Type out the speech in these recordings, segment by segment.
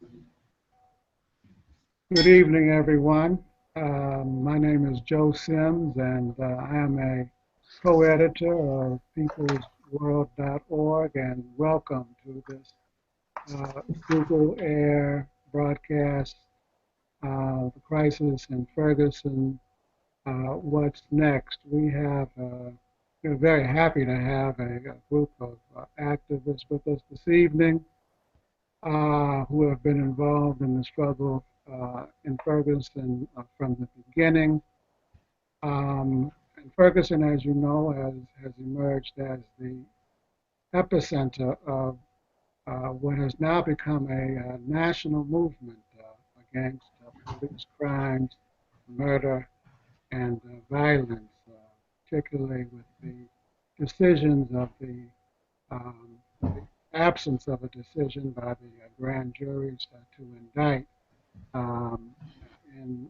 Good evening, everyone. My name is Joe Sims, and I am a co-editor of peoplesworld.org, and welcome to this Google Air broadcast, The Crisis in Ferguson, What's Next? We're very happy to have a group of activists with us this evening who have been involved in the struggle in Ferguson from the beginning. And Ferguson, as you know, has emerged as the epicenter of what has now become a national movement against police crimes, murder, and violence, particularly with the decisions of the absence of a decision by the grand juries to indict um, in,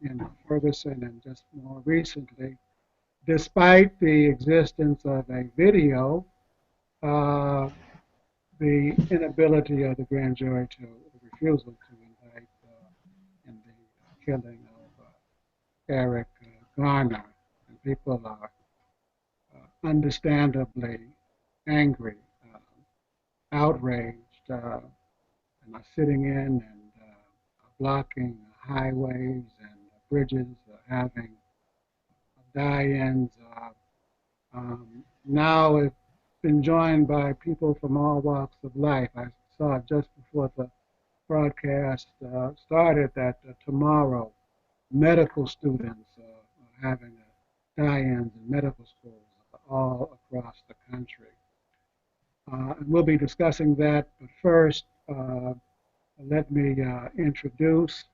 in Ferguson, and just more recently, despite the existence of a video, uh, the inability of the grand jury to the refusal to indict in the killing of Eric Garner. And people are understandably angry, outraged, and are sitting in and blocking highways and bridges, having die-ins. Now it's been joined by people from all walks of life. I saw just before the broadcast started that tomorrow medical students are having die-ins in medical schools all across the country. And we'll be discussing that, but first, let me introduce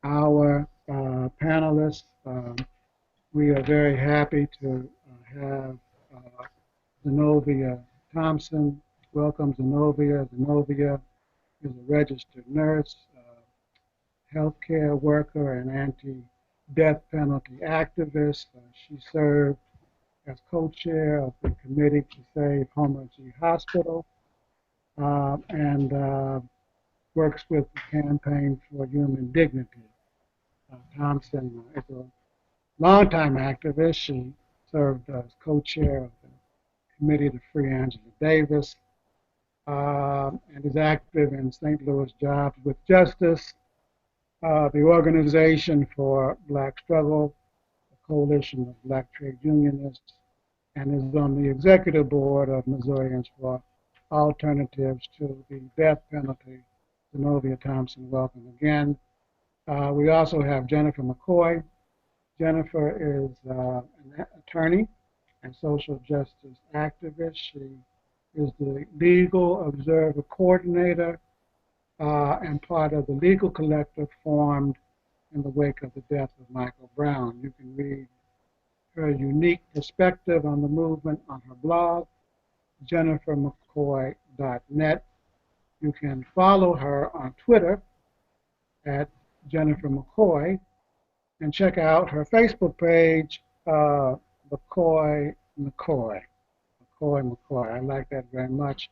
our panelists. We are very happy to have Zenobia Thompson. Welcome, Zenobia. Zenobia is a registered nurse, healthcare worker, and anti-death penalty activist. She served as co-chair of the Committee to Save Homer G. Hospital and works with the Campaign for Human Dignity. Thompson is a longtime activist. She served as co-chair of the Committee to Free Angela Davis and is active in St. Louis Jobs with Justice, the Organization for Black Struggle, the Coalition of Black Trade Unionists, and is on the executive board of Missourians for Alternatives to the Death Penalty. Zenobia Thompson, welcome again. We also have Jennifer McCoy. Jennifer is an attorney and social justice activist. She is the Legal Observer Coordinator and part of the legal collective formed in the wake of the death of Michael Brown. You can read her unique perspective on the movement on her blog, jennifermccoy.net. You can follow her on Twitter at Jennifer McCoy and check out her Facebook page, McCoy. I like that very much.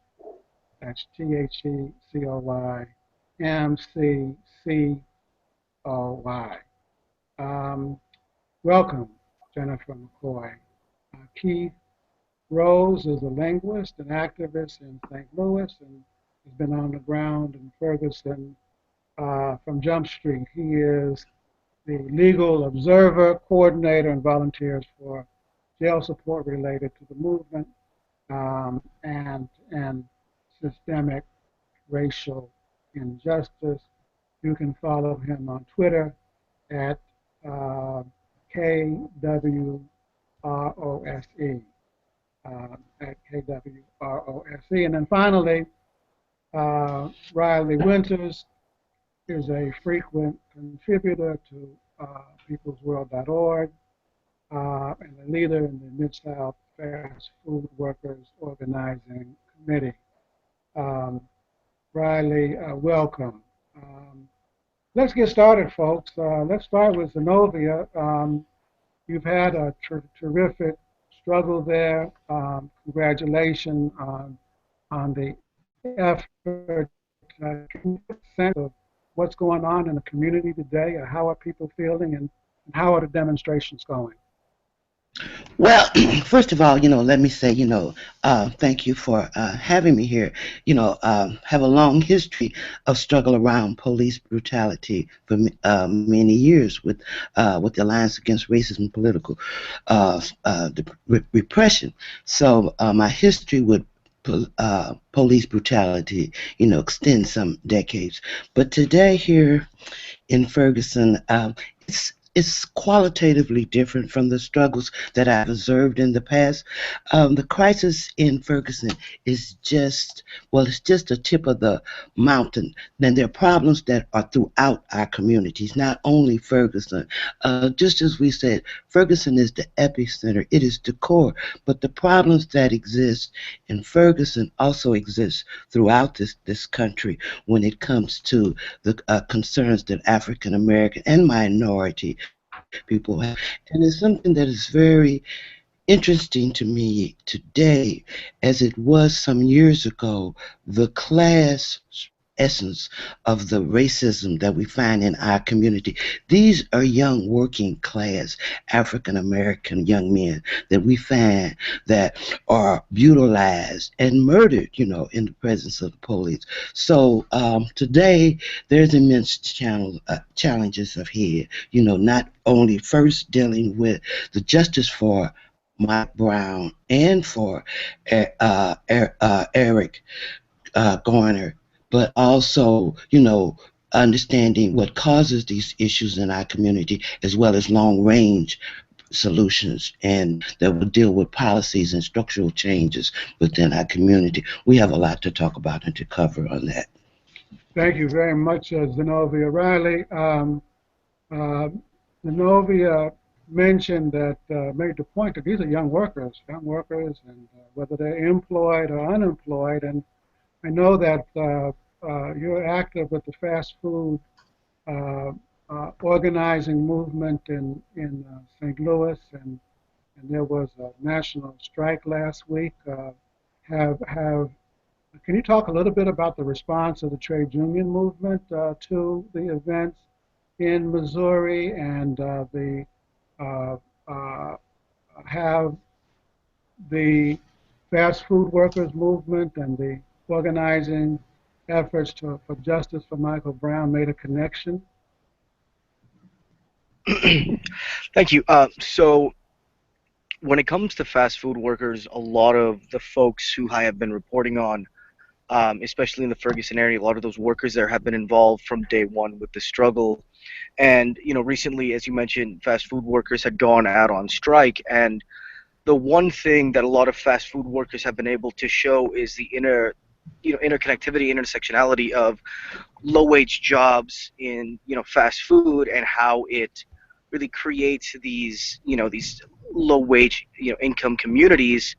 That's TheCoymcCoy. Welcome, Jennifer McCoy. Keith Rose is a linguist and activist in St. Louis and has been on the ground in Ferguson from Jump Street. He is the Legal Observer Coordinator and volunteers for jail support related to the movement and systemic racial injustice. You can follow him on Twitter at KWROSE, at KWROSE. And then finally, Riley Winters is a frequent contributor to peoplesworld.org and a leader in the Mid-South Fast Food Workers Organizing Committee. Riley, welcome. Let's get started, folks. Let's start with Zenobia. You've had a terrific struggle there. Congratulations on the effort. I can you give a sense of what's going on in the community today, or how are people feeling, and how are the demonstrations going? Well, first of all, let me say, thank you for having me here. Have a long history of struggle around police brutality for many years with the Alliance Against Racism and Political Repression. So my history with police brutality, extends some decades. But today here in Ferguson, it's qualitatively different from the struggles that I've observed in the past. The crisis in Ferguson is just, well, it's just a tip of the mountain. Then there are problems that are throughout our communities, not only Ferguson. Just as we said, Ferguson is the epicenter, it is the core, but the problems that exist in Ferguson also exist throughout this country when it comes to the concerns that African American and minority people have. And it's something that is very interesting to me today, as it was some years ago, the class essence of the racism that we find in our community. These are young working class African American young men that we find that are brutalized and murdered, in the presence of the police. So today there's immense challenges ahead, not only first dealing with the justice for Mike Brown and for Eric Garner, but also, understanding what causes these issues in our community, as well as long range solutions and that will deal with policies and structural changes within our community. We have a lot to talk about and to cover on that. Thank you very much, Zenobia Riley. Uh, Zenobia mentioned that, made the point that these are young workers, and whether they're employed or unemployed. And I know that you're active with the fast food uh, organizing movement in St. Louis, and there was a national strike last week. Have Can you talk a little bit about the response of the trade union movement to the events in Missouri, and the uh, uh, have the fast food workers movement and the organizing efforts for justice for Michael Brown made a connection? Thank you. So when it comes to fast food workers, a lot of the folks who I have been reporting on, especially in the Ferguson area, a lot of those workers there have been involved from day one with the struggle. And recently, as you mentioned, fast food workers had gone out on strike, and the one thing that a lot of fast food workers have been able to show is the interconnectivity, intersectionality of low wage jobs in fast food, and how it really creates these low wage income communities,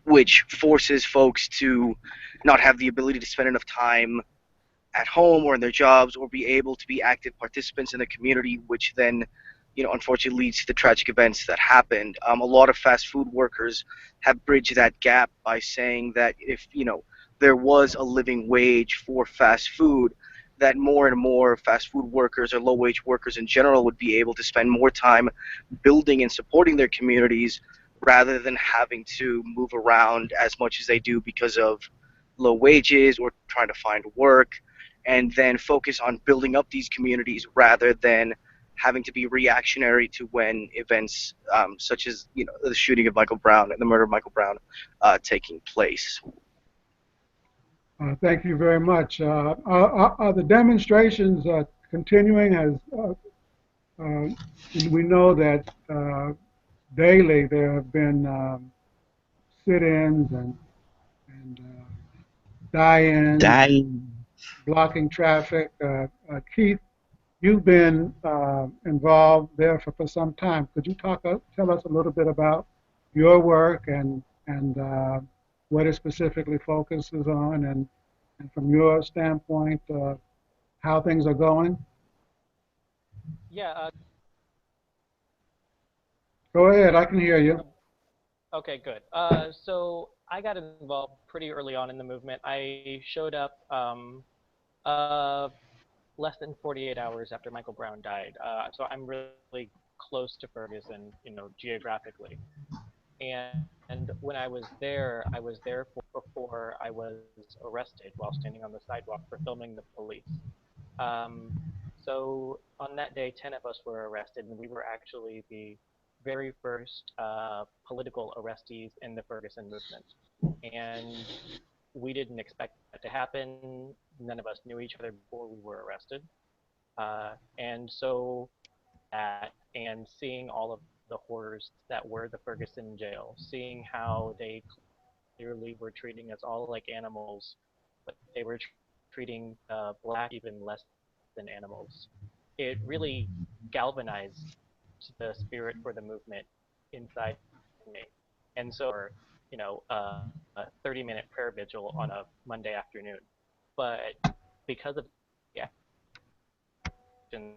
which forces folks to not have the ability to spend enough time at home or in their jobs, or be able to be active participants in the community, which then unfortunately leads to the tragic events that happened. A lot of fast food workers have bridged that gap by saying that if there was a living wage for fast food, that more and more fast food workers or low wage workers in general would be able to spend more time building and supporting their communities, rather than having to move around as much as they do because of low wages or trying to find work, and then focus on building up these communities rather than having to be reactionary to when events such as the shooting of Michael Brown and the murder of Michael Brown taking place. Thank you very much. Are the demonstrations continuing? Uh, we know that daily there have been sit-ins and die-ins and Dying. blocking traffic. Keith, you've been involved there for some time. Could you tell us a little bit about your work, and what it specifically focuses on, and from your standpoint, how things are going? Yeah, Go ahead, I can hear you. okay, good. So I got involved pretty early on in the movement. I showed up. Uh, Less than 48 hours after Michael Brown died. So I'm really close to Ferguson, geographically. And when I was there before I was arrested while standing on the sidewalk for filming the police. Um, so on that day, 10 of us were arrested, and we were actually the very first political arrestees in the Ferguson movement. And we didn't expect that to happen. None of us knew each other before we were arrested. And so that and seeing all of the horrors that were the Ferguson jail, seeing how they clearly were treating us all like animals, but they were treating black even less than animals. It really galvanized the spirit for the movement inside me. And so I went for, 30-minute prayer vigil on a Monday afternoon. But because of the actions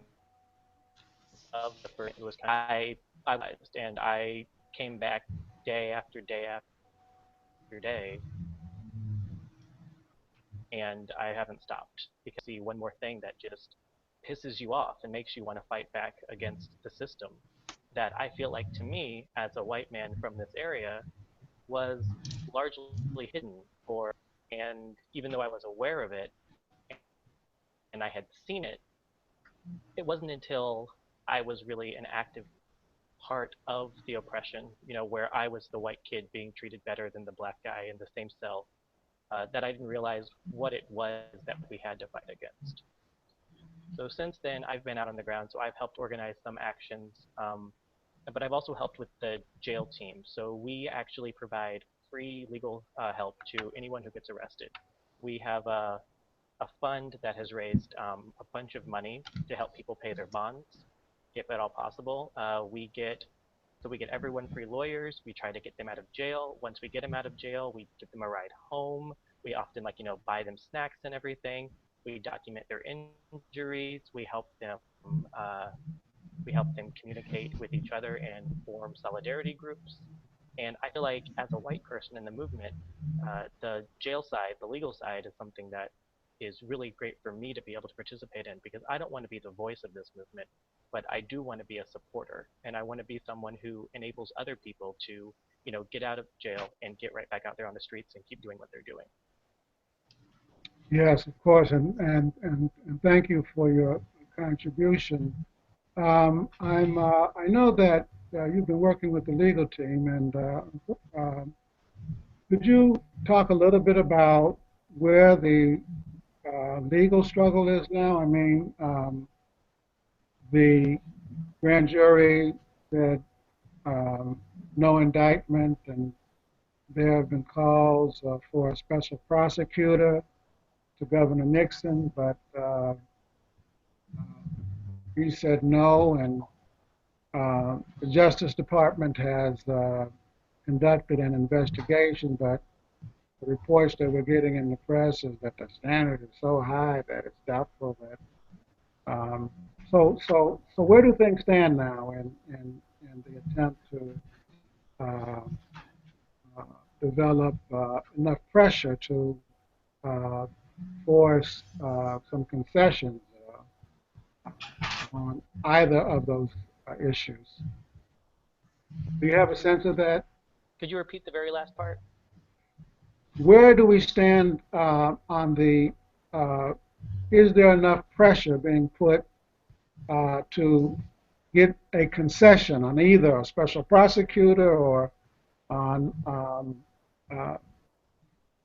of the Ferguson movement, I realized, and I came back day after day after day, and I haven't stopped because I see one more thing that just pisses you off and makes you want to fight back against the system that I feel like to me, as a white man from this area, was largely hidden for and even though I was aware of it and I had seen it, it wasn't until I was really an active part of the oppression, where I was the white kid being treated better than the black guy in the same cell, that I didn't realize what it was that we had to fight against. So since then, I've been out on the ground, so I've helped organize some actions, but I've also helped with the jail team. So we actually provide free legal help to anyone who gets arrested. We have a fund that has raised a bunch of money to help people pay their bonds, if at all possible. We get everyone free lawyers. We try to get them out of jail. Once we get them out of jail, we give them a ride home. We often buy them snacks and everything. We document their injuries. We help them communicate with each other and form solidarity groups. And I feel like as a white person in the movement, the jail side, the legal side, is something that is really great for me to be able to participate in because I don't want to be the voice of this movement, but I do want to be a supporter, and I want to be someone who enables other people to, get out of jail and get right back out there on the streets and keep doing what they're doing. Yes, of course, and thank you for your contribution. I know that you've been working with the legal team, and could you talk a little bit about where the legal struggle is now? I mean, the grand jury said no indictment, and there have been calls for a special prosecutor to Governor Nixon, but he said no, and the Justice Department has conducted an investigation, but the reports that we're getting in the press is that the standard is so high that it's doubtful that. Um, so where do things stand now in the attempt to uh, uh, develop enough pressure to uh, force some concessions on either of those issues? Do you have a sense of that? Could you repeat the very last part? Where do we stand on the? Uh, is there enough pressure being put to get a concession on either a special prosecutor or on uh,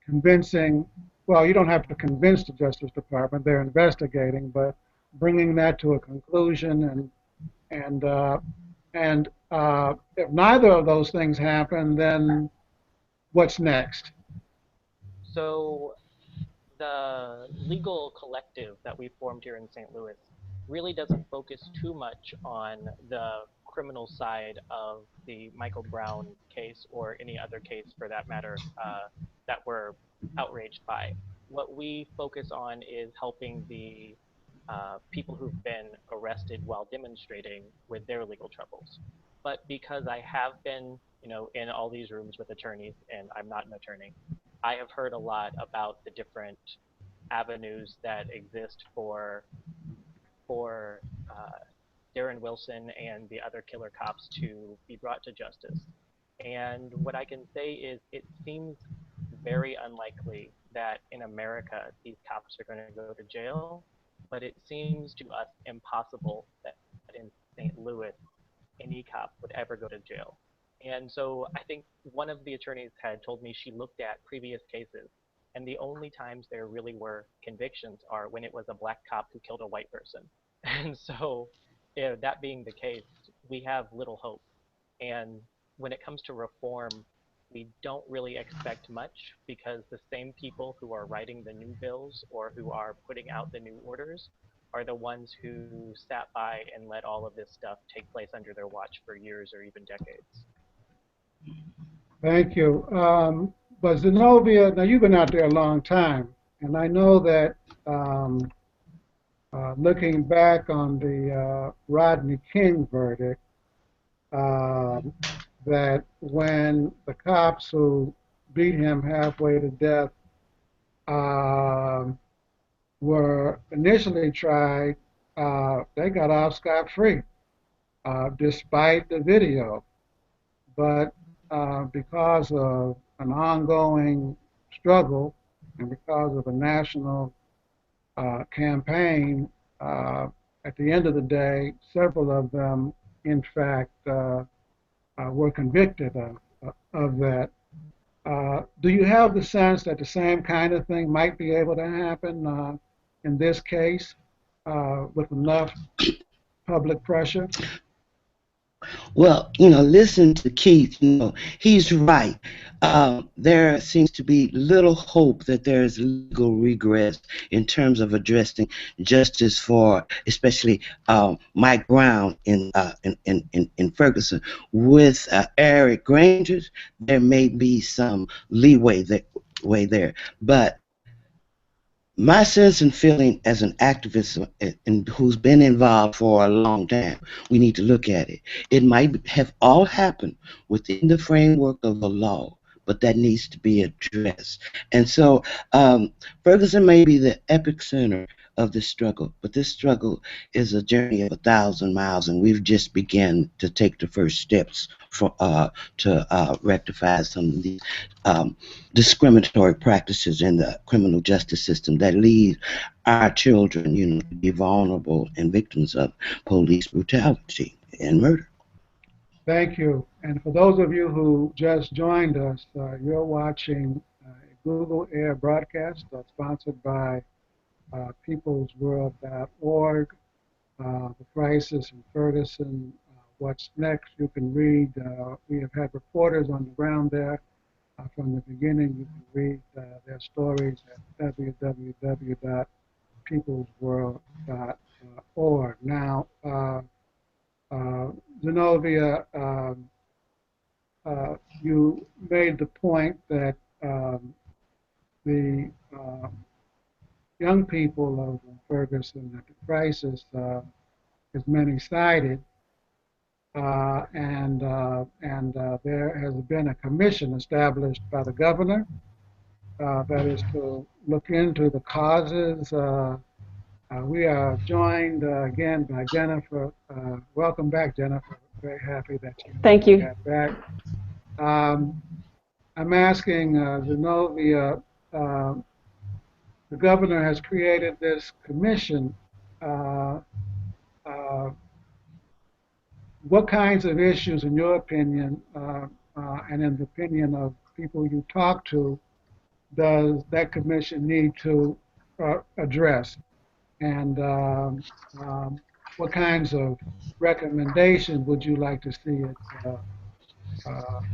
convincing? Well, you don't have to convince the Justice Department; they're investigating, but bringing that to a conclusion and if neither of those things happen, then what's next? So the legal collective that we formed here in St. Louis really doesn't focus too much on the criminal side of the Michael Brown case or any other case for that matter that we're outraged by. What we focus on is helping the people who've been arrested while demonstrating with their legal troubles. But because I have been, in all these rooms with attorneys, and I'm not an attorney, I have heard a lot about the different avenues that exist for Darren Wilson and the other killer cops to be brought to justice. And what I can say is it seems very unlikely that in America these cops are going to go to jail, but it seems to us impossible that in St. Louis any cop would ever go to jail. And so I think one of the attorneys had told me she looked at previous cases, and the only times there really were convictions are when it was a black cop who killed a white person. And so, that being the case, we have little hope. And when it comes to reform, we don't really expect much because the same people who are writing the new bills or who are putting out the new orders are the ones who sat by and let all of this stuff take place under their watch for years or even decades. Thank you. But Zenobia, now you've been out there a long time, and I know that looking back on the Rodney King verdict, uh, that when the cops who beat him halfway to death um were initially tried, they got off scot-free despite the video. But because of an ongoing struggle and because of a national campaign, uh, at the end of the day, several of them, in fact, were convicted of that. Do you have the sense that the same kind of thing might be able to happen in this case with enough public pressure? Well, listen to Keith. He's right. There seems to be little hope that there is legal regress in terms of addressing justice for, especially Mike Brown in Ferguson. With Eric Granger, there may be some leeway there, but my sense and feeling as an activist and who's been involved for a long time, we need to look at it. It might have all happened within the framework of the law, but that needs to be addressed. And so Ferguson may be the epic center of this struggle, but this struggle is a journey of 1,000 miles, and we've just begun to take the first steps to rectify some of these um, discriminatory practices in the criminal justice system that lead our children, to be vulnerable and victims of police brutality and murder. Thank you. And for those of you who just joined us, you're watching a Google Air broadcast sponsored by peoplesworld.org, The Crisis in Ferguson, What's Next. You can read, we have had reporters on the ground there from the beginning. You can read their stories at www.peoplesworld.org. Now, Zenobia, you made the point that the young people of Ferguson, that the crisis is many-sided, and there has been a commission established by the governor that is to look into the causes. We are joined again by Jennifer. Welcome back, Jennifer. Very happy that you Thank you. got back. I'm asking Zenobia, the governor has created this commission. Uh, uh, what kinds of issues, in your opinion, and in the opinion of people you talk to, does that commission need to address? And what kinds of recommendations would you like to see it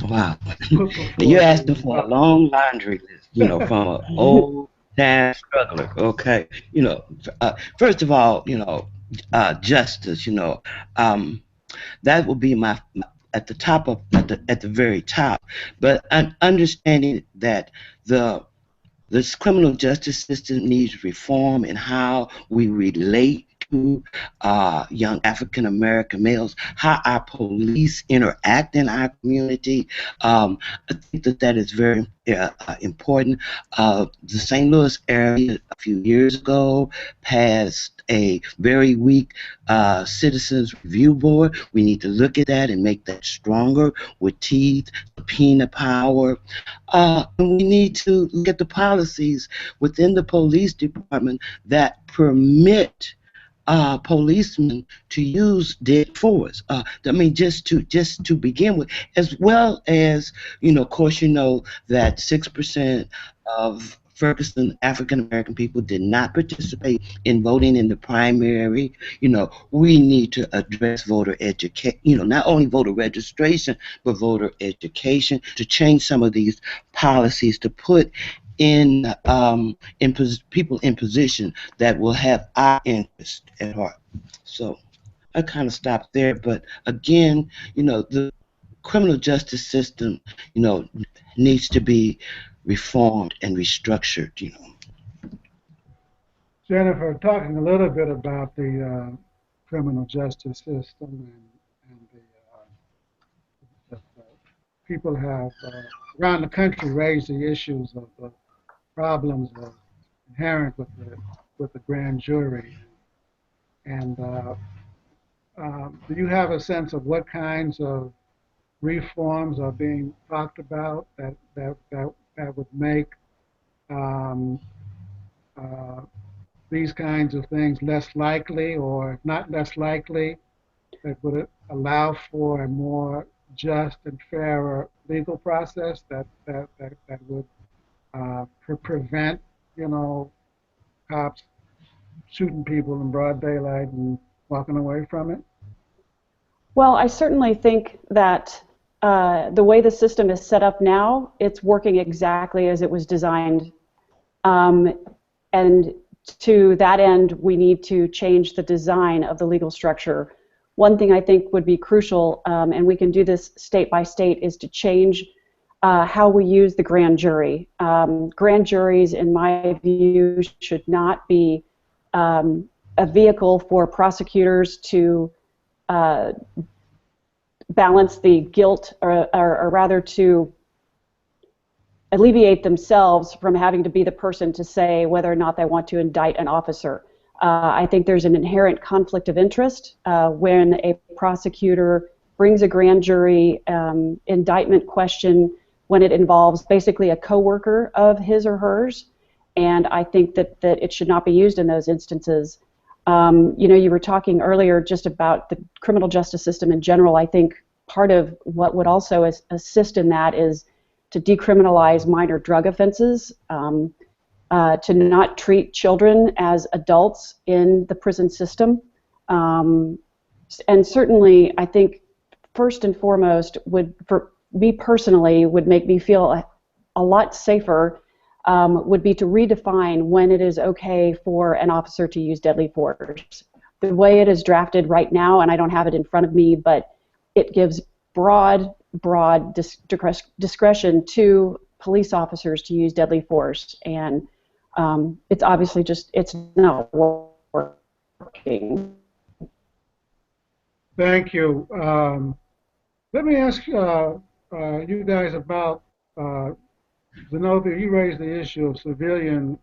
Wow. put before You're asking the for a long laundry list, from an old time struggler. Okay. First of all, justice, that would be my at the top of at the very top. But I'm understanding that the this criminal justice system needs reform in how we relate to young African American males, how our police interact in our community. I think that that is very important. The St. Louis area a few years ago passed a very weak citizens review board. We need to look at that and make that stronger with teeth, subpoena power. And we need to look at the policies within the police department that permit policemen to use dead force. I mean, just to begin with, as well as of course, that 6% of Ferguson African American people did not participate in voting in the primary. We need to address voter education. Not only voter registration, but voter education to change some of these policies to put people in position that will have our interest at heart. So I kind of stopped there, but again, the criminal justice system, needs to be reformed and restructured. Jennifer, talking a little bit about the criminal justice system and the people have around the country raised the issues of the problems inherent with the grand jury. And do you have a sense of what kinds of reforms are being talked about that would make um, uh, these kinds of things less likely, or if not less likely, that would allow for a more just and fairer legal process that would prevent, cops shooting people in broad daylight and walking away from it? Well, I certainly think that the way the system is set up now, it's working exactly as it was designed. And to that end, we need to change the design of the legal structure. One thing I think would be crucial, and we can do this state by state, is to change how we use the grand jury. Grand juries, in my view, should not be a vehicle for prosecutors to balance the guilt, or rather to alleviate themselves from having to be the person to say whether or not they want to indict an officer. I think there's an inherent conflict of interest when a prosecutor brings a grand jury indictment question when it involves basically a coworker of his or hers, and I think that it should not be used in those instances. You were talking earlier just about the criminal justice system in general. I think part of what would also assist in that is to decriminalize minor drug offenses, to not treat children as adults in the prison system. And certainly, I think, first and foremost, for me personally, would make me feel a lot safer, would be to redefine when it is okay for an officer to use deadly force. The way it is drafted right now, and I don't have it in front of me, but it gives broad discretion to police officers to use deadly force, and it's obviously it's not working. Thank you. Let me ask you guys about Zenobia. You raised the issue of civilian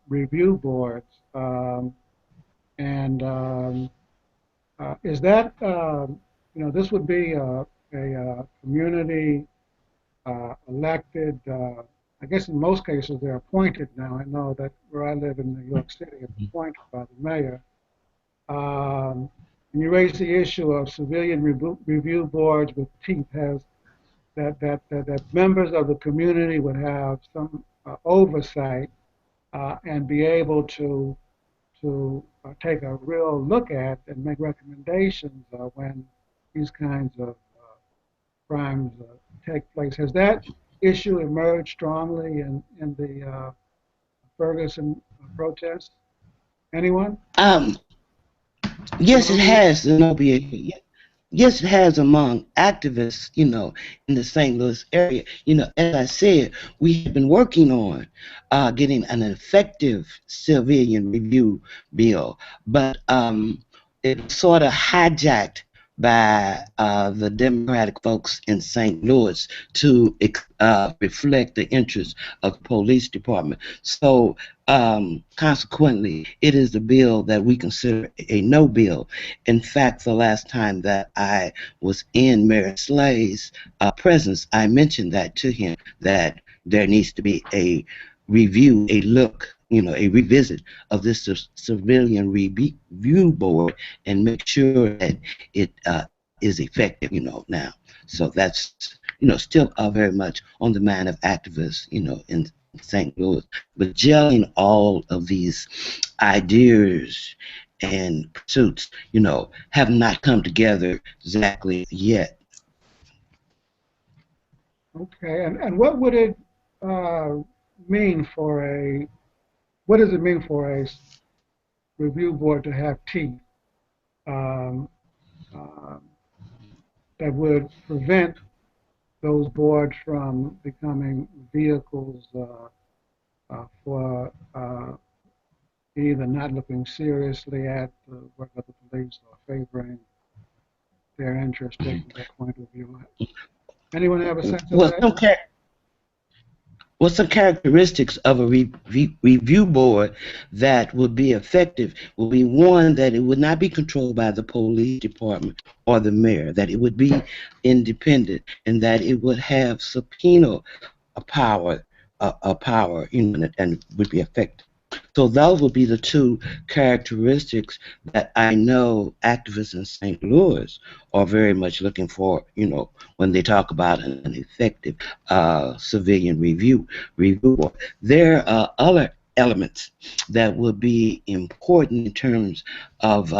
review boards, and is that this would be a community elected. I guess in most cases they're appointed now. I know that where I live in New York City, it's appointed by the mayor. And you raised the issue of civilian review boards with teeth. Has that members of the community would have some oversight and be able to take a real look at and make recommendations when these kinds of crimes take place. Has that issue emerged strongly in the Ferguson protests? Anyone? Yes, it has, Zenobia. yes, it has among activists, in the St. Louis area. As I said, we have been working on getting an effective civilian review bill, but it was sort of hijacked by the Democratic folks in St. Louis to reflect the interests of the police department. So, consequently, it is a bill that we consider a no bill. In fact, the last time that I was in Mayor Slay's presence, I mentioned that to him, that there needs to be a review, a look, a revisit of this civilian review board and make sure that it is effective, now. So that's, still very much on the mind of activists, in St. Louis. But gelling all of these ideas and pursuits, have not come together exactly yet. Okay, and what would it uh, mean for a, what does it mean for a review board to have teeth um, uh, that would prevent those boards from becoming vehicles for either not looking seriously at the work of the police or favoring their interest, taking their point of view? Anyone have a sense of Well, that? some characteristics of a review board that would be effective would be one, that it would not be controlled by the police department or the mayor, that it would be independent, and that it would have subpoena a power, and would be effective. So those would be the two characteristics that I know activists in St. Louis are very much looking for, when they talk about an effective civilian review board. There are other elements that would be important in terms of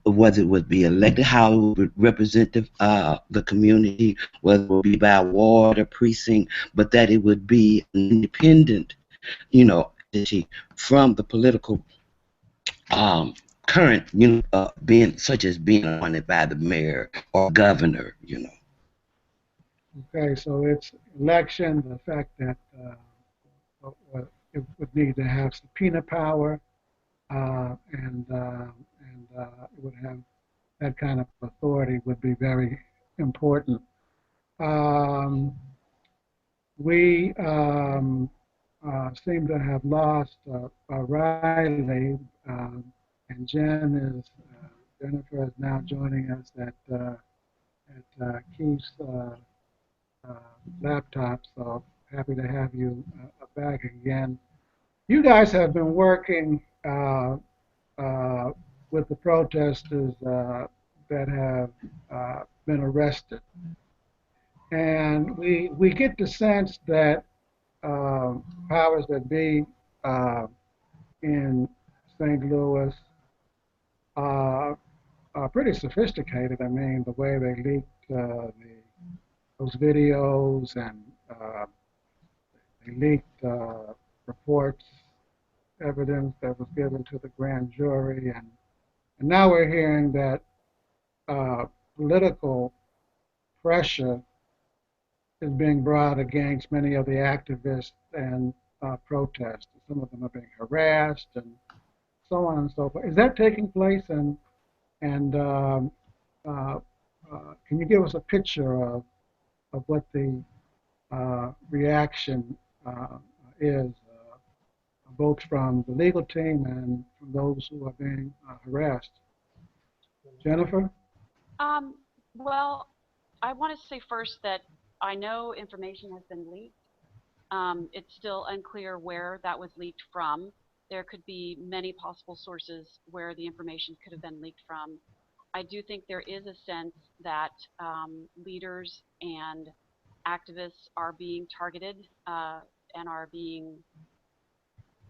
whether it would be elected, how it would represent the community, whether it would be by ward or precinct, but that it would be an independent, entity from the political um, current, being such as being appointed by the mayor or governor. Okay, so it's election, the fact that it would need to have subpoena power, and it would have that kind of authority would be very important. Um, we seem to have lost Riley, and Jennifer is now joining us at Keith's uh, laptop. So happy to have you back again. You guys have been working uh, with the protesters that have been arrested, and we get the sense that powers that be uh, in St. Louis uh, are pretty sophisticated. I mean, the way they leaked those videos, and they leaked reports, evidence that was given to the grand jury, and now we're hearing that uh, political pressure is being brought against many of the activists and protesters. Some of them are being harassed and so on and so forth. Is that taking place? And uh, can you give us a picture of what the reaction is, both from the legal team and from those who are being harassed? Jennifer? Um, well, I want to say first that I know information has been leaked. It's still unclear where that was leaked from. There could be many possible sources where the information could have been leaked from. I do think there is a sense that leaders and activists are being targeted and are being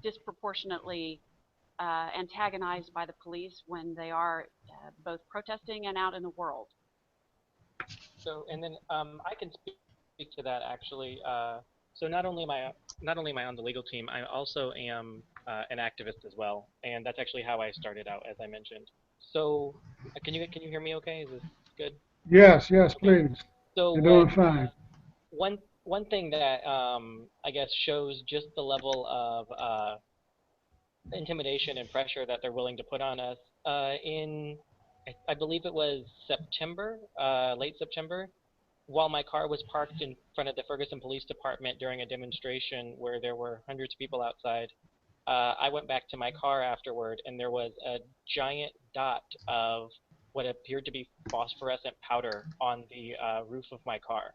disproportionately antagonized by the police when they are both protesting and out in the world. So, and then I can speak to that actually. So not only am I on the legal team, I also am an activist as well, and that's actually how I started out, as I mentioned. So, can you hear me? Okay? Is this good? Yes, yes, Okay. please. So You're what doing fine. one thing that I guess shows just the level of intimidation and pressure that they're willing to put on us in I believe it was September, late September, while my car was parked in front of the Ferguson Police Department during a demonstration where there were hundreds of people outside. I went back to my car afterward, and there was a giant dot of what appeared to be phosphorescent powder on the roof of my car.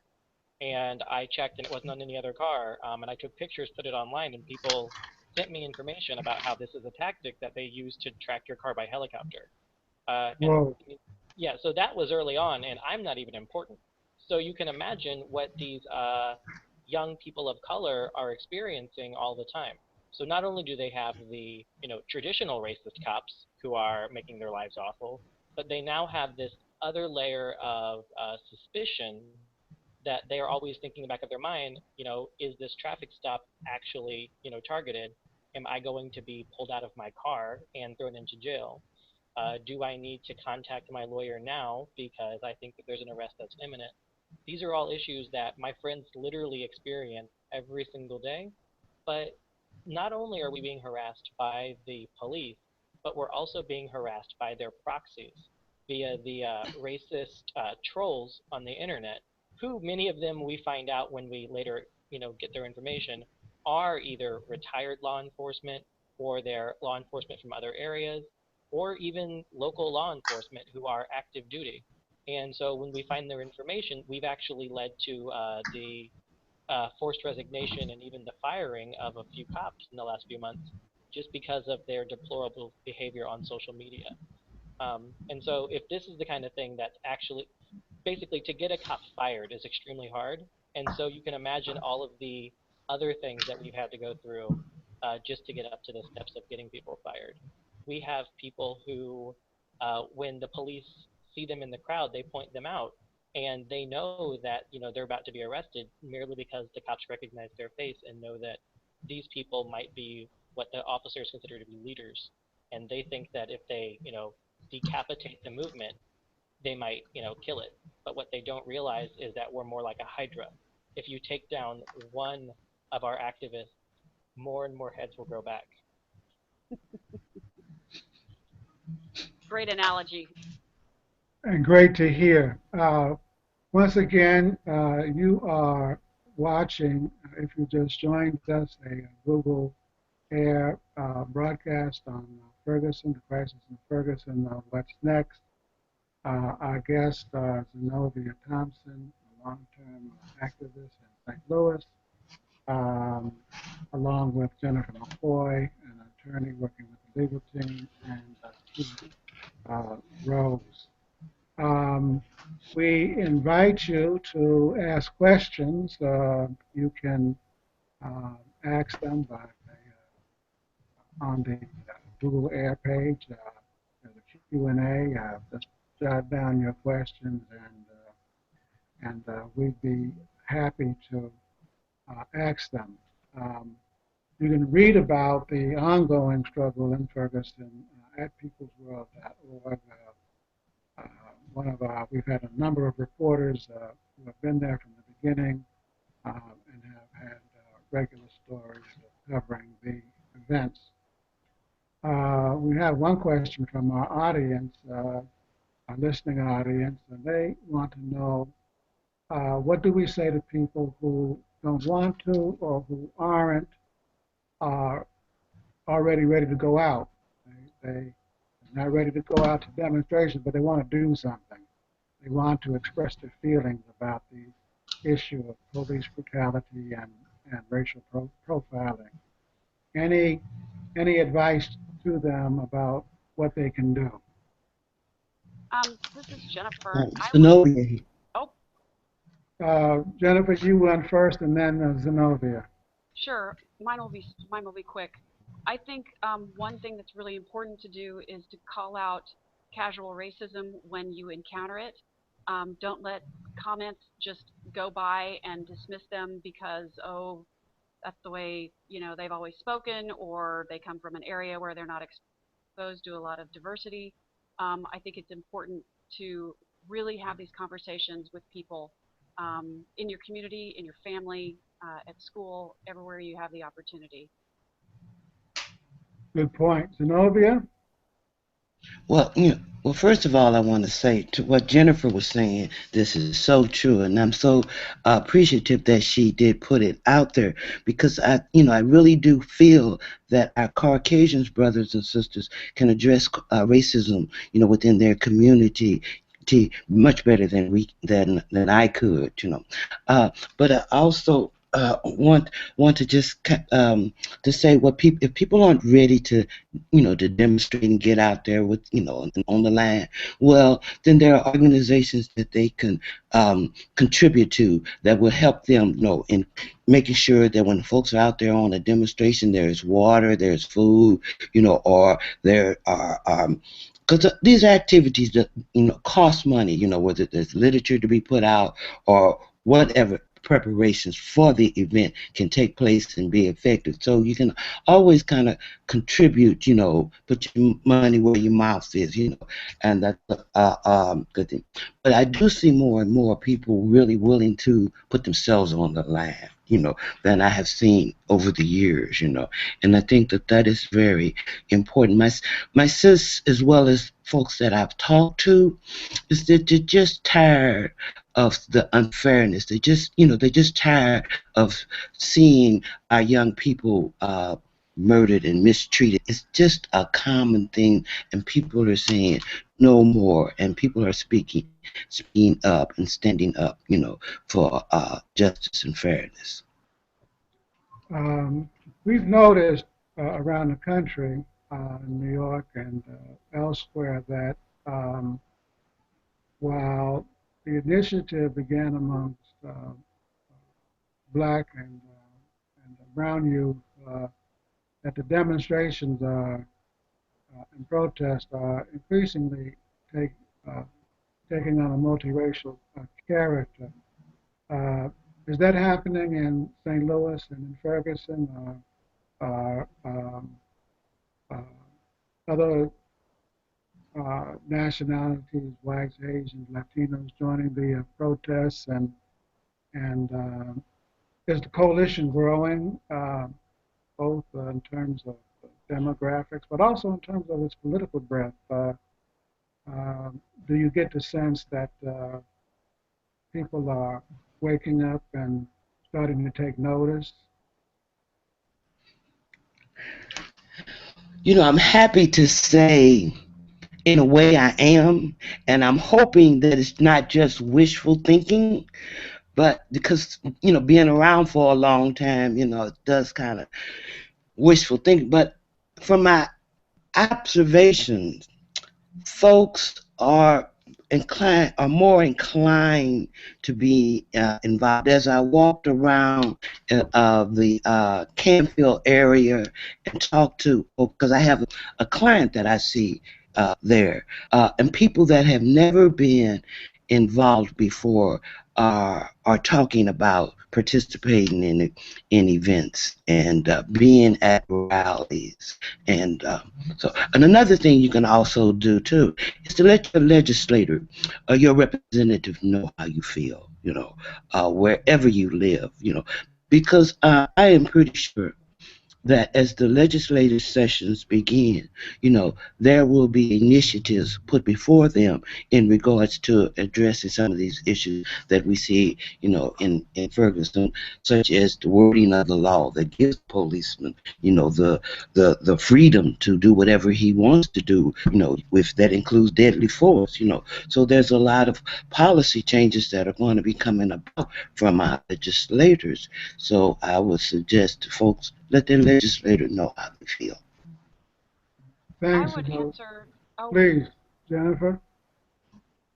And I checked, and it wasn't on any other car. And I took pictures, put it online, and people sent me information about how this is a tactic that they use to track your car by helicopter. And Whoa. yeah, so that was early on, and I'm not even important. So you can imagine what these young people of color are experiencing all the time. So not only do they have the traditional racist cops who are making their lives awful, but they now have this other layer of suspicion that they are always thinking in the back of their mind, is this traffic stop actually, targeted? Am I going to be pulled out of my car and thrown into jail? Do I need to contact my lawyer now because I think that there's an arrest that's imminent? These are all issues that my friends literally experience every single day. But not only are we being harassed by the police, but we're also being harassed by their proxies via the racist trolls on the internet, who many of them we find out when we later, get their information, are either retired law enforcement or they're law enforcement from other areas, or even local law enforcement who are active duty. And so when we find their information, we've actually led to the forced resignation and even the firing of a few cops in the last few months just because of their deplorable behavior on social media. And so if this is the kind of thing that's actually basically to get a cop fired is extremely hard. And so you can imagine all of the other things that we've had to go through just to get up to the steps of getting people fired. We have people who, when the police see them in the crowd, they point them out, and they know that they're about to be arrested merely because the cops recognize their face and know that these people might be what the officers consider to be leaders, and they think that if they decapitate the movement, they might, kill it. But what they don't realize is that we're more like a hydra. If you take down one of our activists, more and more heads will grow back. Great analogy. And great to hear. Once again, you are watching, if you just joined us, a Google Air broadcast on Ferguson, the crisis in Ferguson, what's next. Our guest, Zenobia Thompson, a long-term activist in St. Louis, um, along with Jennifer McCoy, an attorney working with the legal team, and Keith Rose. Um, we invite you to ask questions. You can ask them on the Google Air page. There's a Q&A. Just jot down your questions, and we'd be happy to ask them. Um, you can read about the ongoing struggle in Ferguson at peoplesworld.org. Uh, we've had a number of reporters who have been there from the beginning and have had regular stories covering the events. We have one question from our audience, our listening audience, and they want to know what do we say to people who don't want to or who aren't uh, already ready to go out. They're not ready to go out to demonstrations, but they want to do something. They want to express their feelings about the issue of police brutality and racial profiling. Any any advice to them about what they can do? This is Jennifer. Zenobia. Oh, Jennifer, you went first, and then Zenobia. sure. Mine will be quick. I think one thing that's really important to do is to call out casual racism when you encounter it. Don't let comments just go by and dismiss them because, oh, that's the way they've always spoken, or they come from an area where they're not exposed to a lot of diversity. I think it's important to really have these conversations with people in your community, in your family, at school, everywhere you have the opportunity. Good point. Zenobia? Well, well, first of all, I want to say to what Jennifer was saying, this is so true, and I'm so appreciative that she did put it out there because I really do feel that our Caucasians brothers and sisters can address racism, within their community. Much better than I could, but I also want to just to say what people if people aren't ready to demonstrate and get out there with, on the line, well, then there are organizations that they can contribute to that will help them, in making sure that when folks are out there on a demonstration, there's water, there's food, or there are, because these activities that, cost money, whether there's literature to be put out or whatever preparations for the event can take place and be effective. So you can always kind of contribute, put your money where your mouth is, and that's a good thing. But I do see more and more people really willing to put themselves on the line, than I have seen over the years, and I think that that is very important. My sis, as well as folks that I've talked to, is that they're just tired of the unfairness. They're just tired of seeing our young people murdered and mistreated. It's just a common thing, and people are saying no more, and people are speaking up and standing up, for justice and fairness. We've noticed around the country, in New York and elsewhere, that um, while the initiative began amongst black and brown youth, that the demonstrations and protests are increasingly take, uh, taking on a multiracial character. Uh, is that happening in St. Louis and in Ferguson? Uh, other nationalities, whites, Asians, Latinos, joining the protests, and is the coalition growing, both in terms of demographics, but also in terms of its political breadth? Uh, do you get the sense that people are waking up and starting to take notice? I'm happy to say, in a way, I am, and I'm hoping that it's not just wishful thinking, but because, being around for a long time, it does kind of wishful thinking. But from my observations, folks are more inclined to be involved. As I walked around the Canfield area and talked to, because I have a client that I see there, and people that have never been involved before are talking about participating in events and being at rallies, and and another thing you can also do too is to let your legislator or your representative know how you feel, wherever you live, because I am pretty sure that as the legislative sessions begin, there will be initiatives put before them in regards to addressing some of these issues that we see, in Ferguson, such as the wording of the law that gives policemen, the freedom to do whatever he wants to do, if that includes deadly force, So there's a lot of policy changes that are going to be coming about from our legislators. So I would suggest to folks, let their legislator know how they feel. I Thanks, would Zenobia. answer, oh, Please, Jennifer.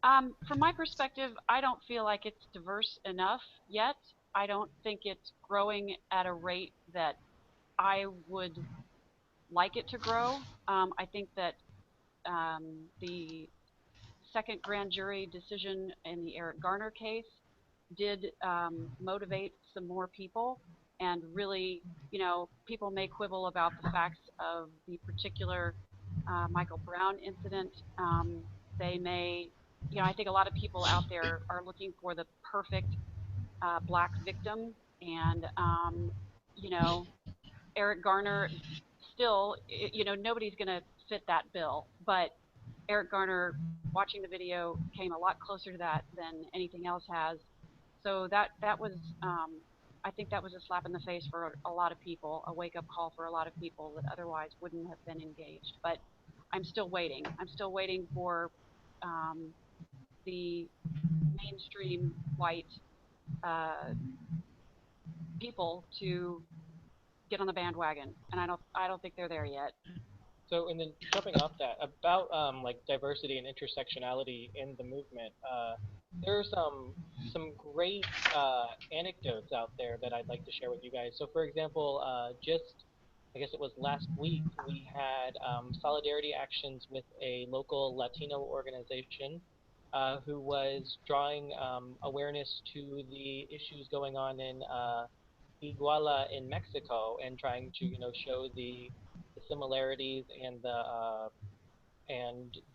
from my perspective, I don't feel like it's diverse enough yet. I don't think it's growing at a rate that I would like it to grow. I think that the second grand jury decision in the Eric Garner case did motivate some more people. And really, people may quibble about the facts of the particular Michael Brown incident. They may I think a lot of people out there are looking for the perfect black victim, and you know, Eric Garner still, nobody's going to fit that bill, but Eric Garner, watching the video, came a lot closer to that than anything else has. So that was, I think that was a slap in the face for a lot of people, a wake up call for a lot of people that otherwise wouldn't have been engaged. But I'm still waiting. I'm still waiting for um, the mainstream white uh, people to get on the bandwagon, and I don't think they're there yet. So, and then jumping off that, about like diversity and intersectionality in the movement, there's some great anecdotes out there that I'd like to share with you guys. So, for example, just I guess it was last week, we had solidarity actions with a local Latino organization who was drawing awareness to the issues going on in Iguala in Mexico, and trying to show the similarities and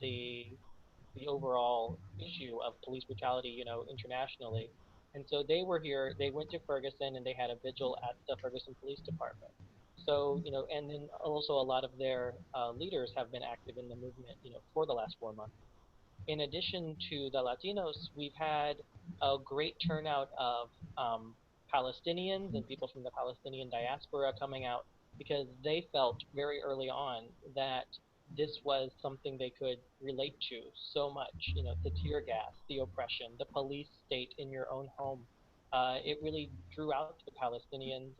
the overall issue of police brutality, internationally. And so they were here. They went to Ferguson and they had a vigil at the Ferguson Police Department. So and then also a lot of their leaders have been active in the movement, for the last 4 months. In addition to the Latinos, we've had a great turnout of Palestinians and people from the Palestinian diaspora coming out, because they felt very early on that this was something they could relate to so much. The tear gas, the oppression, the police state in your own home. It really drew out the Palestinians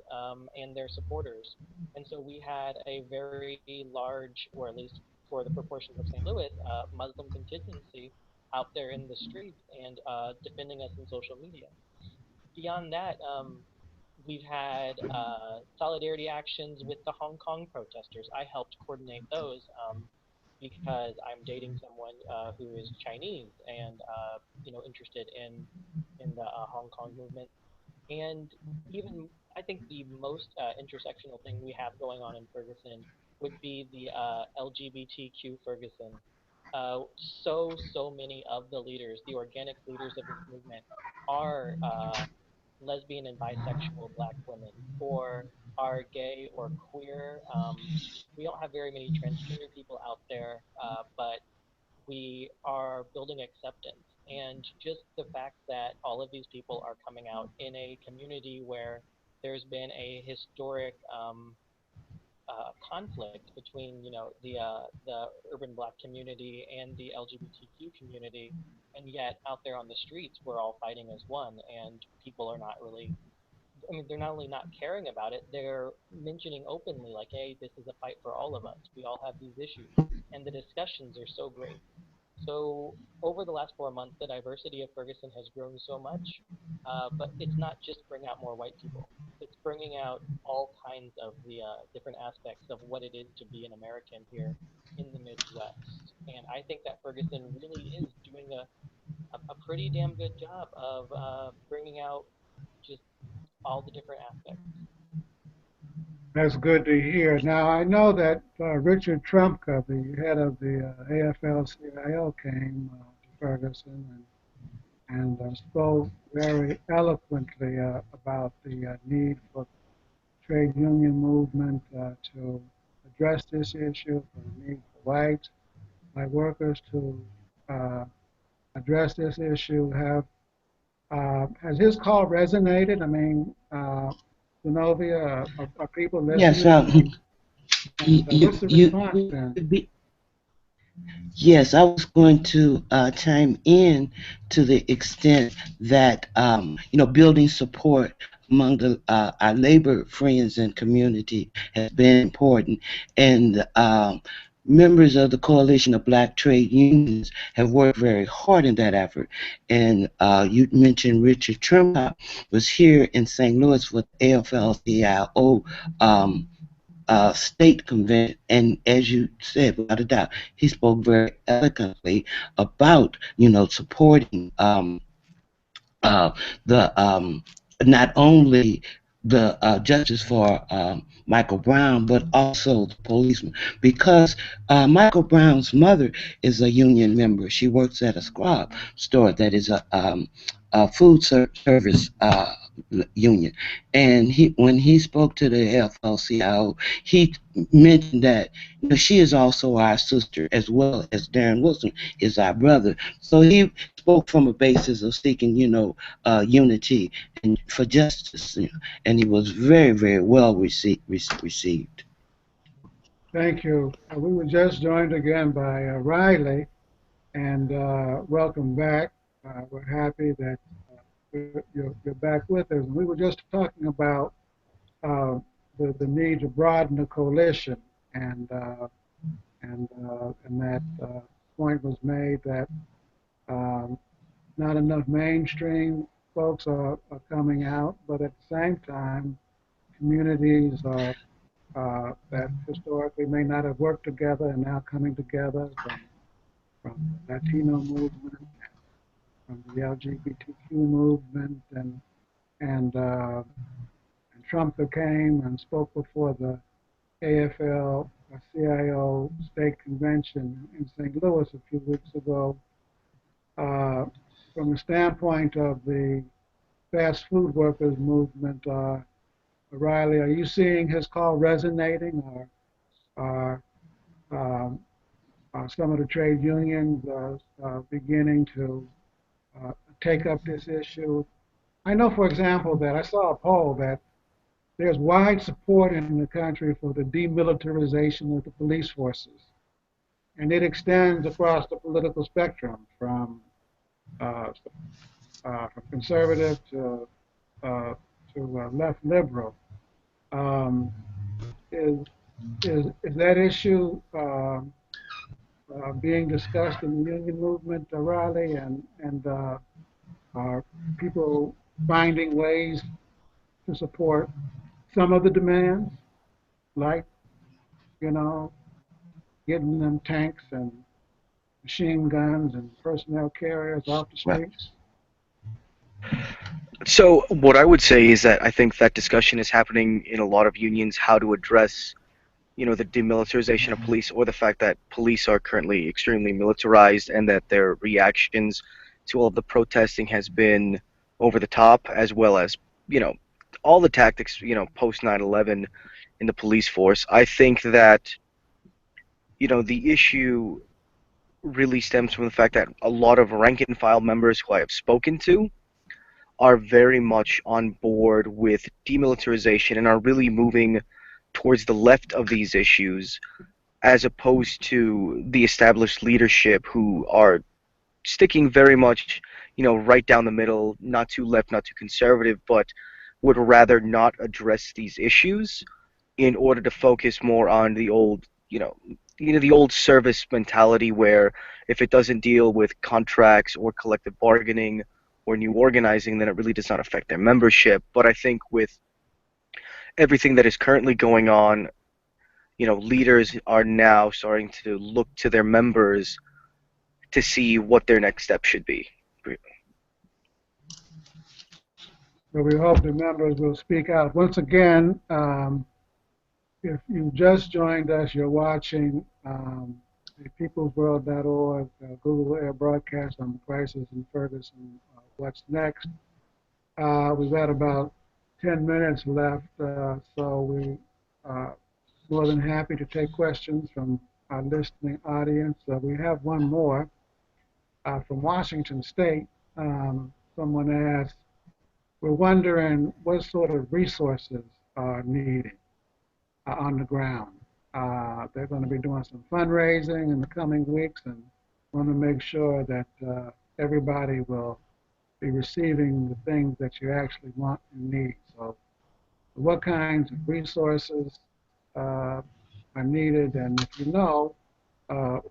and their supporters. And so we had a very large, or at least for the proportions of St. Louis, Muslim contingency out there in the streets and defending us in social media. Beyond that, we've had solidarity actions with the Hong Kong protesters. I helped coordinate those because I'm dating someone who is Chinese and interested in the Hong Kong movement. And even I think the most intersectional thing we have going on in Ferguson would be the LGBTQ Ferguson. So many of the leaders, the organic leaders of this movement, are lesbian and bisexual black women, or are gay or queer. We don't have very many transgender people out there, but we are building acceptance. And just the fact that all of these people are coming out in a community where there's been a historic conflict between the urban black community and the LGBTQ community, and yet out there on the streets we're all fighting as one, and people are not really. I mean, they're not only not caring about it, they're mentioning openly, like, hey, this is a fight for all of us. We all have these issues. And the discussions are so great. So over the last 4 months, the diversity of Ferguson has grown so much, but it's not just bringing out more white people. It's bringing out all kinds of the different aspects of what it is to be an American here in the Midwest. And I think that Ferguson really is doing a pretty damn good job of bringing out just all the different aspects. That's good to hear. Now, I know that Richard Trumka, the head of the AFL-CIO, came to Ferguson and spoke very eloquently about the need for trade union movement to address this issue, for the need for white workers to uh, address this issue. Has his call resonated? I mean, Zenobia, are people Yes, listening? And what's the response you been? Yes, I was going to chime in to the extent that building support among our labor friends and community has been important, and members of the Coalition of Black Trade Unions have worked very hard in that effort. And you mentioned Richard Trimcott was here in St. Louis for the AFL-CIO state convention, and as you said, without a doubt, he spoke very eloquently about supporting uh, the not only the justice for Michael Brown, but also the policeman, because Michael Brown's mother is a union member. She works at a squab store that is a food service union. And when he spoke to the FLCIO, he mentioned that, you know, she is also our sister, as well as Darren Wilson is our brother. So he spoke from a basis of seeking, you know, unity and for justice, you know, and he was very, very well received. Thank you. We were just joined again by Riley, and welcome back. We're happy that you're back with us. We were just talking about the need to broaden the coalition, and and that point was made that um, not enough mainstream folks are coming out, but at the same time, communities that historically may not have worked together and now coming together from the Latino movement, from the LGBTQ movement, and Trump that came and spoke before the AFL-CIO state convention in St. Louis a few weeks ago. Uh, from the standpoint of the fast food workers movement, Riley, are you seeing his call resonating, or are, um, are some of the trade unions beginning to take up this issue? I know, for example, that I saw a poll that there's wide support in the country for the demilitarization of the police forces, and it extends across the political spectrum uh, from conservative uh, to left liberal. Um, is, is that issue being discussed in the union movement, Riley, and are people finding ways to support some of the demands, like, you know, getting them tanks and machine guns and personnel carriers off the Right. streets? So what I would say is that I think that discussion is happening in a lot of unions, how to address, the demilitarization of police, or the fact that police are currently extremely militarized and that their reactions to all of the protesting has been over the top, as well as, you know, all the tactics, post 9/11 in the police force. I think that, the issue really stems from the fact that a lot of rank and file members who I have spoken to are very much on board with demilitarization and are really moving towards the left of these issues, as opposed to the established leadership who are sticking very much, right down the middle, not too left, not too conservative, but would rather not address these issues in order to focus more on the old, the old service mentality where if it doesn't deal with contracts or collective bargaining or new organizing, then it really does not affect their membership. But I think with everything that is currently going on, leaders are now starting to look to their members to see what their next step should be. So we hope the members will speak out. Once again, if you just joined us, you're watching peoplesworld.org, Google Air broadcast on the crisis in Ferguson. What's next? We've got about 10 minutes left, so we are more than happy to take questions from our listening audience. We have one more from Washington State. Someone asked, we're wondering what sort of resources are needed on the ground. They're going to be doing some fundraising in the coming weeks and want to make sure that everybody will be receiving the things that you actually want and need. So what kinds of resources are needed, and if you know,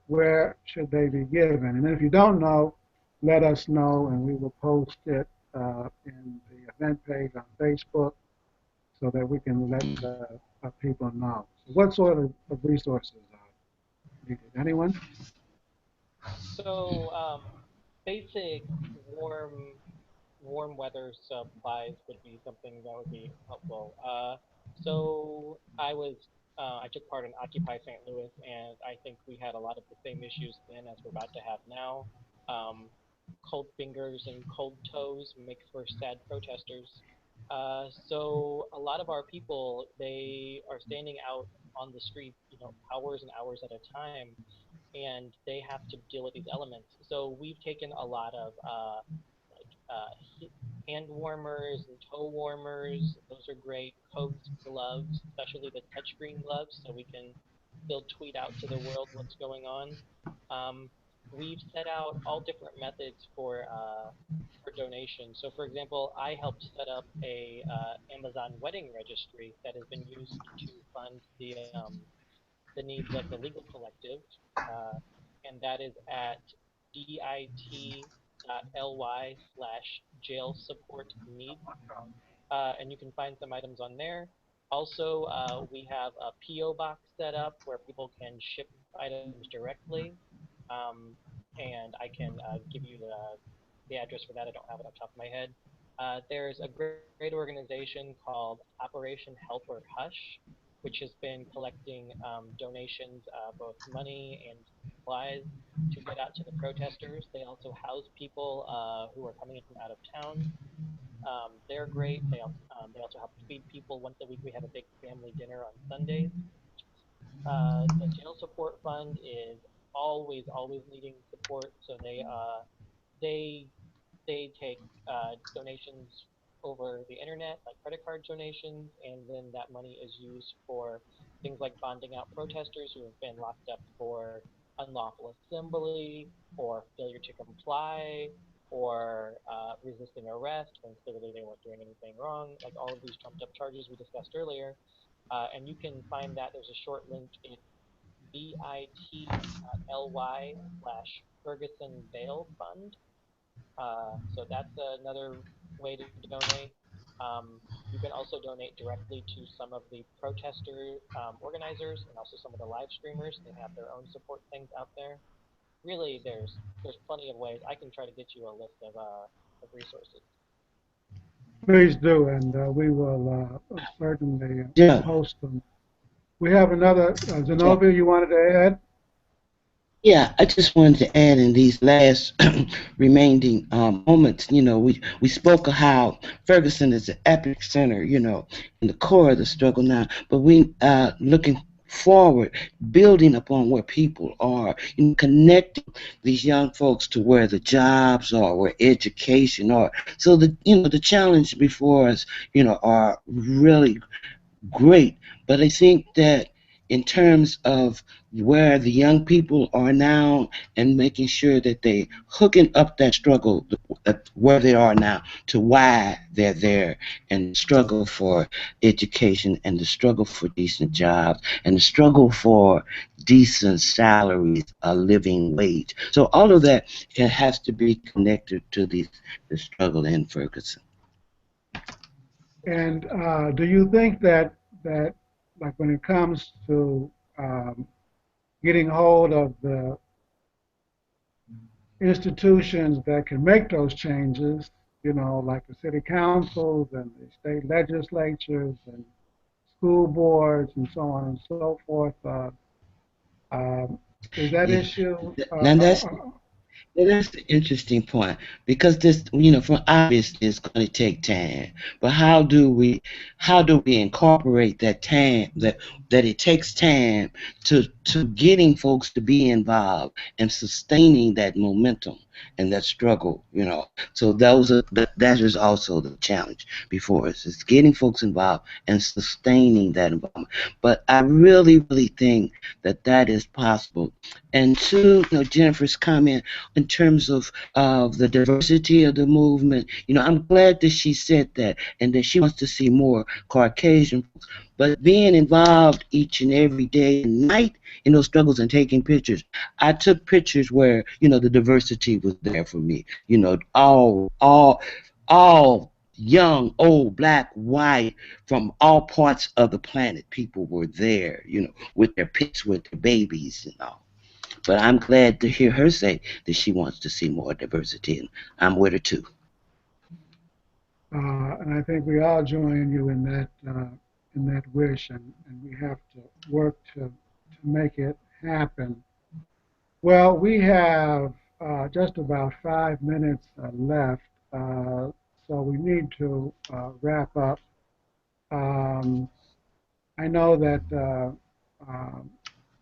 where should they be given? And if you don't know, let us know, and we will post it in the event page on Facebook so that we can let people know. So what sort of resources are needed? Anyone? So basic warm weather supplies would be something that would be helpful. So I took part in Occupy St. Louis, and I think we had a lot of the same issues then as we're about to have now. Um, Cold fingers and cold toes make for sad protesters. So a lot of our people, they are standing out on the street, hours and hours at a time, and they have to deal with these elements. So we've taken a lot of like hand warmers and toe warmers. Those are great. Coats, gloves, especially the touchscreen gloves, so we can still tweet out to the world what's going on. Um, we've set out all different methods for donation. So, for example, I helped set up a Amazon wedding registry that has been used to fund the needs of the legal collective, uh, and that is at bit.ly/jail support needs, and you can find some items on there. Also, we have a PO box set up where people can ship items directly, um, and I can give you the address for that. I don't have it off the top of my head. There's a great organization called Operation Help or Hush, which has been collecting donations, both money and supplies, to get out to the protesters. They also house people who are coming in from out of town. They're great. They also help feed people. Once a week, we have a big family dinner on Sundays. The jail support fund is always needing support, so they they take donations over the internet, like credit card donations, and then that money is used for things like bonding out protesters who have been locked up for unlawful assembly or failure to comply or resisting arrest when clearly they weren't doing anything wrong, like all of these trumped up charges we discussed earlier. And you can find that there's a short link. It's bit.ly/Ferguson Bail Fund. So that's another way to donate. You can also donate directly to some of the protester organizers and also some of the live streamers. They have their own support things out there. Really, there's plenty of ways. I can try to get you a list of resources. Please do, and we will certainly Yeah, post them. We have another, yeah. Zenobia, you wanted to add? Yeah, I just wanted to add in these last remaining moments, we spoke of how Ferguson is the epic center, in the core of the struggle now, but we looking forward, building upon where people are, connecting these young folks to where the jobs are, where education are. So the challenge before us, are really great. But I think that in terms of where the young people are now and making sure that they hooking up that struggle where they are now to why they're there and the struggle for education and the struggle for decent jobs and the struggle for decent salaries, a living wage. So all of that, it has to be connected to the struggle in Ferguson. And do you think that like when it comes to getting hold of the institutions that can make those changes, like the city councils and the state legislatures and school boards and so on and so forth, um, is that Yeah. issue? Now that's an interesting point because this, for obviously it's going to take time. But how do we incorporate that time that it takes time to getting folks to be involved and sustaining that momentum and that struggle, So that is also the challenge before us. It's getting folks involved and sustaining that involvement. But I really, really think that is possible. And to Jennifer's comment in terms of the diversity of the movement. I'm glad that she said that and that she wants to see more Caucasian folks. But being involved each and every day and night in those struggles and taking pictures, I took pictures where the diversity was there for me. All young, old, black, white, from all parts of the planet, people were there. With their pets, with their babies, But I'm glad to hear her say that she wants to see more diversity, and I'm with her too. And I think we all join you in that wish, and we have to work to make it happen. Well, we have just about 5 minutes left, so we need to wrap up. Um, I know that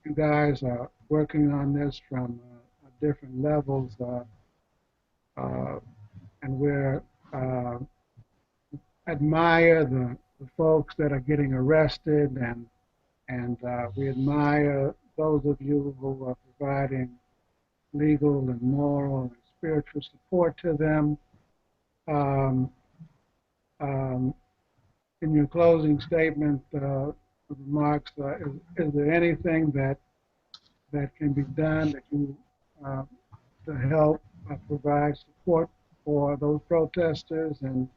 you guys are working on this from different levels, uh, and we're uh, admire the folks that are getting arrested, and we admire those of you who are providing legal and moral and spiritual support to them. Um, um, in your closing statement, remarks, is there anything that can be done that you uh, to help provide support for those protesters, and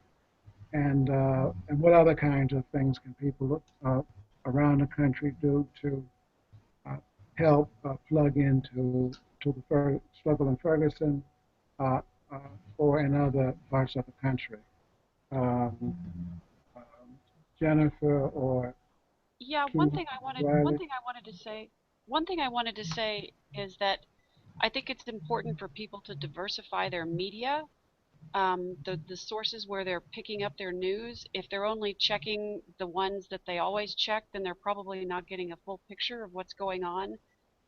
what other kinds of things can people around the country do to uh, help plug into to the struggle in Ferguson uh, uh, or in other parts of the country? Um, um, Jennifer or Yeah, Keith Riley? one thing I wanted to say is that I think it's important for people to diversify their media, the sources where they're picking up their news. If they're only checking the ones that they always check, then they're probably not getting a full picture of what's going on.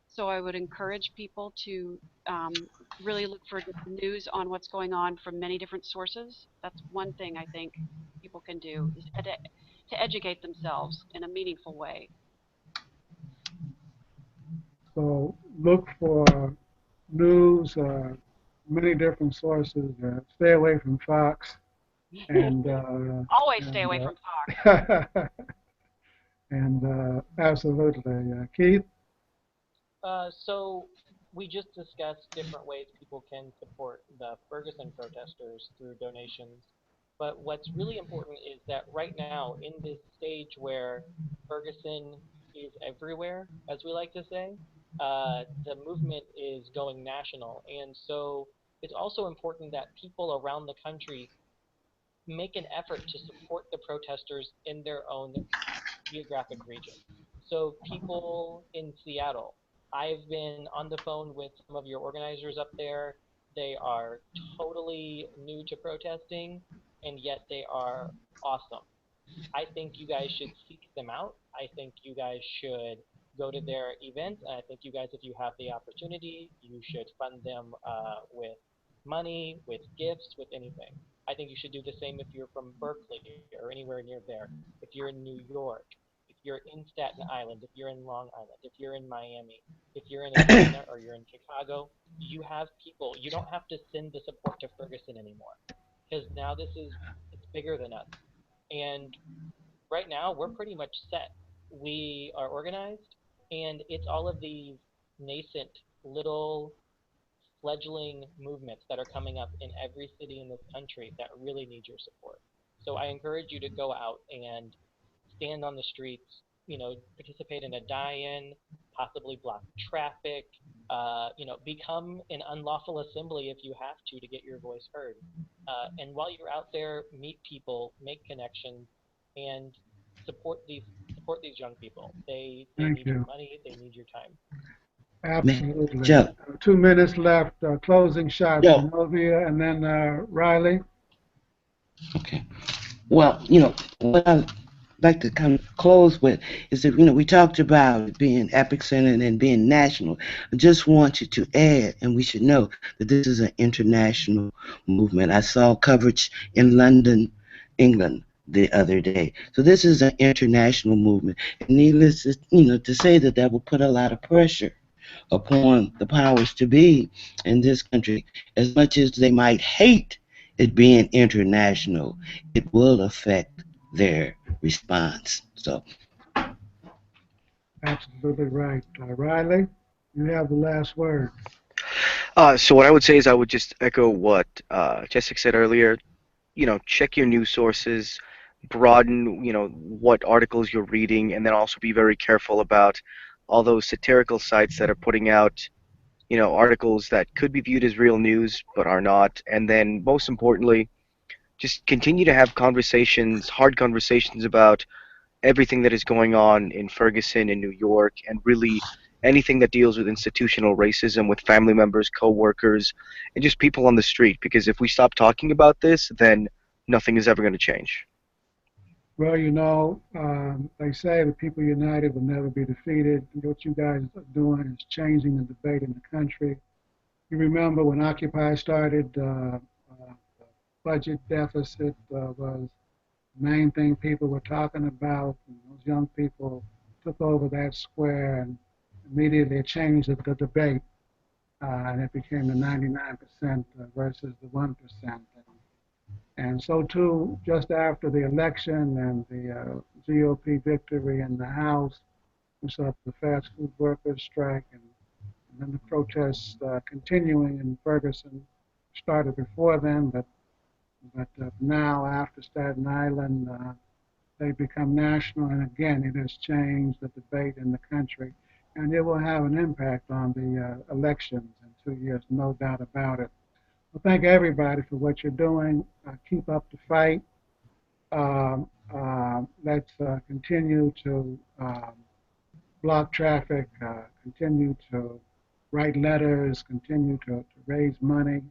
So I would encourage people to really look for news on what's going on from many different sources. That's one thing I think people can do is to educate themselves in a meaningful way. So look for news, many different sources. Stay away from Fox and Always stay away and from Fox. and absolutely, Keith. So we just discussed different ways people can support the Ferguson protesters through donations. But what's really important is that right now, in this stage where Ferguson is everywhere, as we like to say, the movement is going national. And so it's also important that people around the country make an effort to support the protesters in their own geographic region. So people in Seattle, I've been on the phone with some of your organizers up there. They are totally new to protesting, and yet they are awesome. I think you guys should seek them out. I think you guys should go to their events. And I think you guys, if you have the opportunity, you should fund them with money, with gifts, with anything. I think you should do the same if you're from Berkeley or anywhere near there. If you're in New York, if you're in Staten Island, if you're in Long Island, if you're in Miami, if you're in Atlanta or you're in Chicago, you have people. You don't have to send the support to Ferguson anymore because now it's bigger than us. And right now we're pretty much set. We are organized, and it's all of these nascent little fledgling movements that are coming up in every city in this country that really need your support. So I encourage you to go out and stand on the streets, participate in a die-in, possibly block traffic, become an unlawful assembly if you have to get your voice heard. And while you're out there, meet people, make connections, and support these support these young people. They Thank need your you. money, they need your time. Man, Absolutely. Joe, 2 minutes left. Closing shots, Joe. Zenobia, and then Riley. Okay. Well, what I like to kind of close with is that, we talked about it being epic center and then being national. I just want you to add, and we should know that this is an international movement. I saw coverage in London, England the other day. So this is an international movement. And needless to say that that will put a lot of pressure upon the powers to be in this country. As much as they might hate it being international, it will affect their response. So, Absolutely right. Riley, you have the last word. So what I would say is I would just echo what Jessica said earlier. Check your news sources, broaden, what articles you're reading, and then also be very careful about all those satirical sites that are putting out, articles that could be viewed as real news but are not. And then most importantly, just continue to have conversations, hard conversations about everything that is going on in Ferguson, in New York, and really anything that deals with institutional racism with family members, co-workers, and just people on the street. Because if we stop talking about this, then nothing is ever going to change. Well, they say the people united will never be defeated. What you guys are doing is changing the debate in the country. You remember when Occupy started, the budget deficit was the main thing people were talking about. And those young people took over that square and immediately changed the debate, and it became the 99% versus the 1%. And so too, just after the election and the GOP victory in the House, we saw the fast food workers strike, and then the protests continuing in Ferguson started before then, but now after Staten Island, they become national, and again, it has changed the debate in the country, and it will have an impact on the elections in 2 years, no doubt about it. Well, thank everybody for what you're doing. Keep up the fight. Let's continue to block traffic, continue to write letters, continue to raise money.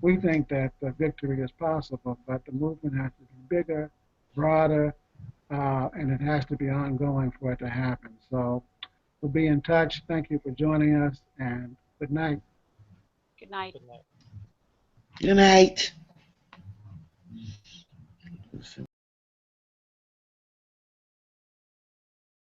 We think that the victory is possible, but the movement has to be bigger, broader, and it has to be ongoing for it to happen. So we'll be in touch. Thank you for joining us, and good night. Good night. Good night. Good night.